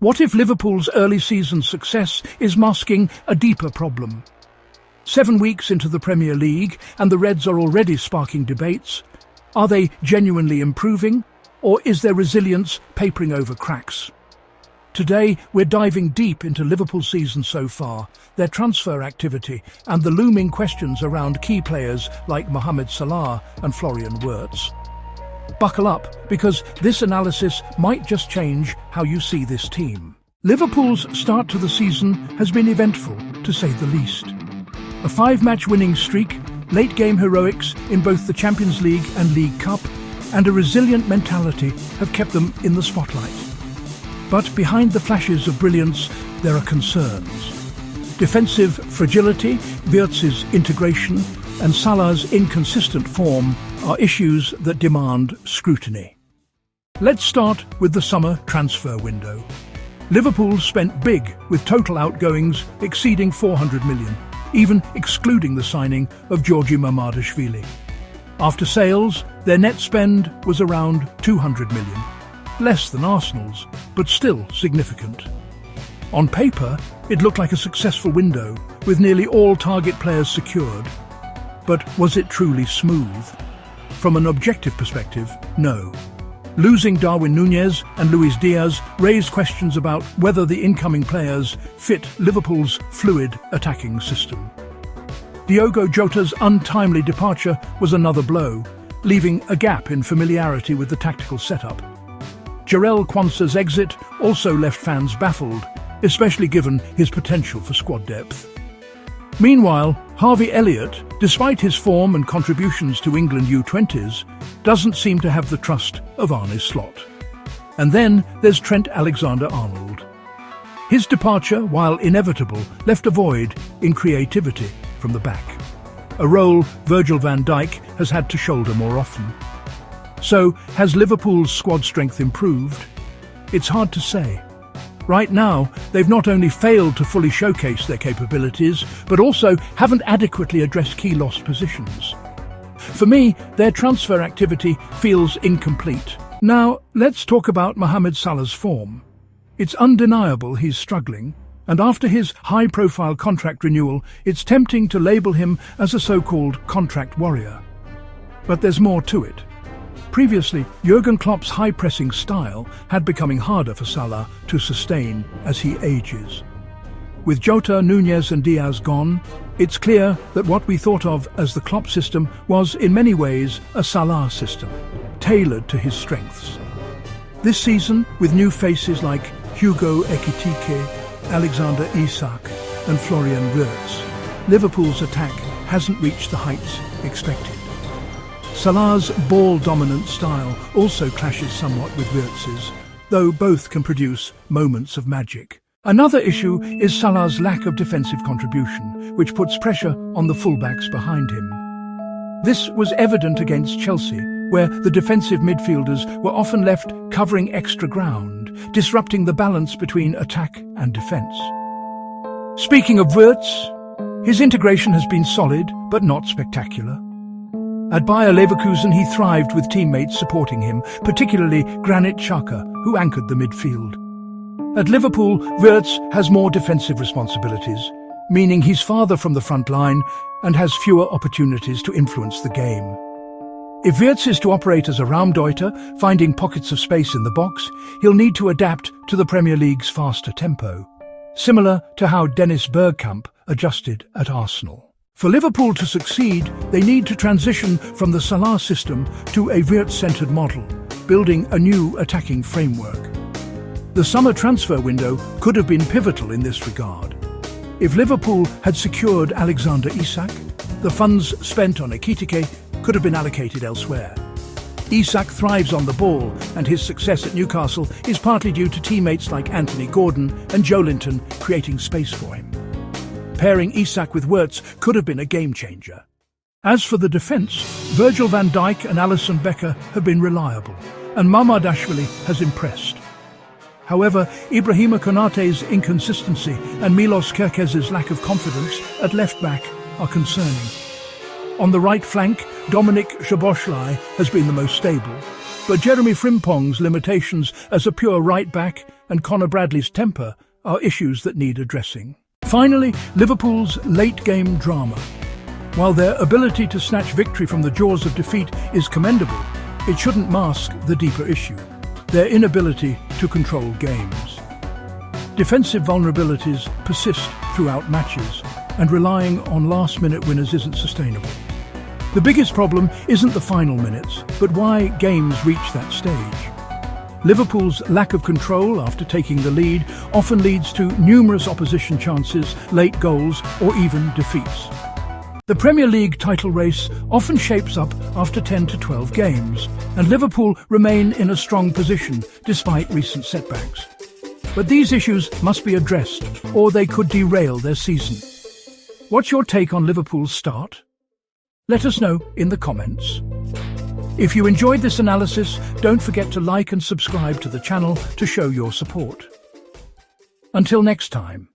What if Liverpool's early season success is masking a deeper problem? 7 weeks into the Premier League and the Reds are already sparking debates. Are they genuinely improving, or is their resilience papering over cracks? Today, we're diving deep into Liverpool's season so far, their transfer activity, and the looming questions around key players like Mohamed Salah and Florian Wirtz. Buckle up, because this analysis might just change how you see this team. Liverpool's start to the season has been eventful, to say the least. A 5-match winning streak, late-game heroics in both the Champions League and League Cup, and a resilient mentality have kept them in the spotlight. But behind the flashes of brilliance, there are concerns. Defensive fragility, Wirtz's integration, and Salah's inconsistent form are issues that demand scrutiny. Let's start with the summer transfer window. Liverpool spent big, with total outgoings exceeding 400 million, even excluding the signing of Georgi Mamadashvili. After sales, their net spend was around 200 million, less than Arsenal's, but still significant. On paper, it looked like a successful window, with nearly all target players secured. But was it truly smooth? From an objective perspective, no. Losing Darwin Núñez and Luis Diaz raised questions about whether the incoming players fit Liverpool's fluid attacking system. Diogo Jota's untimely departure was another blow, leaving a gap in familiarity with the tactical setup. Jarell Quansah's exit also left fans baffled, especially given his potential for squad depth. Meanwhile, Harvey Elliott, despite his form and contributions to England U20s, doesn't seem to have the trust of Arne Slot. And then there's Trent Alexander-Arnold. His departure, while inevitable, left a void in creativity from the back, a role Virgil van Dijk has had to shoulder more often. So, has Liverpool's squad strength improved? It's hard to say. Right now, they've not only failed to fully showcase their capabilities, but also haven't adequately addressed key lost positions. For me, their transfer activity feels incomplete. Now, let's talk about Mohamed Salah's form. It's undeniable he's struggling, and after his high-profile contract renewal, it's tempting to label him as a so-called contract warrior. But there's more to it. Previously, Jurgen Klopp's high-pressing style had becoming harder for Salah to sustain as he ages. With Jota, Núñez and Diaz gone, it's clear that what we thought of as the Klopp system was in many ways a Salah system, tailored to his strengths. This season, with new faces like Hugo Ekitike, Alexander Isak and Florian Wirtz, Liverpool's attack hasn't reached the heights expected. Salah's ball-dominant style also clashes somewhat with Wirtz's, though both can produce moments of magic. Another issue is Salah's lack of defensive contribution, which puts pressure on the fullbacks behind him. This was evident against Chelsea, where the defensive midfielders were often left covering extra ground, disrupting the balance between attack and defence. Speaking of Wirtz, his integration has been solid, but not spectacular. At Bayer Leverkusen, he thrived with teammates supporting him, particularly Granit Xhaka, who anchored the midfield. At Liverpool, Wirtz has more defensive responsibilities, meaning he's farther from the front line and has fewer opportunities to influence the game. If Wirtz is to operate as a Raumdeuter, finding pockets of space in the box, he'll need to adapt to the Premier League's faster tempo, similar to how Dennis Bergkamp adjusted at Arsenal. For Liverpool to succeed, they need to transition from the Salah system to a Wirtz-centred model, building a new attacking framework. The summer transfer window could have been pivotal in this regard. If Liverpool had secured Alexander Isak, the funds spent on Ekitike could have been allocated elsewhere. Isak thrives on the ball, and his success at Newcastle is partly due to teammates like Anthony Gordon and Joelinton creating space for him. Pairing Isak with Wirtz could have been a game-changer. As for the defence, Virgil van Dijk and Alisson Becker have been reliable, and Mamadashvili has impressed. However, Ibrahima Konate's inconsistency and Milos Kerkez's lack of confidence at left-back are concerning. On the right flank, Dominik Szoboszlai has been the most stable, But Jeremy Frimpong's limitations as a pure right-back and Conor Bradley's temper are issues that need addressing. Finally, Liverpool's late-game drama. While their ability to snatch victory from the jaws of defeat is commendable, it shouldn't mask the deeper issue: their inability to control games. Defensive vulnerabilities persist throughout matches, and relying on last-minute winners isn't sustainable. The biggest problem isn't the final minutes, but why games reach that stage. Liverpool's lack of control after taking the lead often leads to numerous opposition chances, late goals, or even defeats. The Premier League title race often shapes up after 10 to 12 games, and Liverpool remain in a strong position despite recent setbacks. But these issues must be addressed, or they could derail their season. What's your take on Liverpool's start? Let us know in the comments. If you enjoyed this analysis, don't forget to like and subscribe to the channel to show your support. Until next time.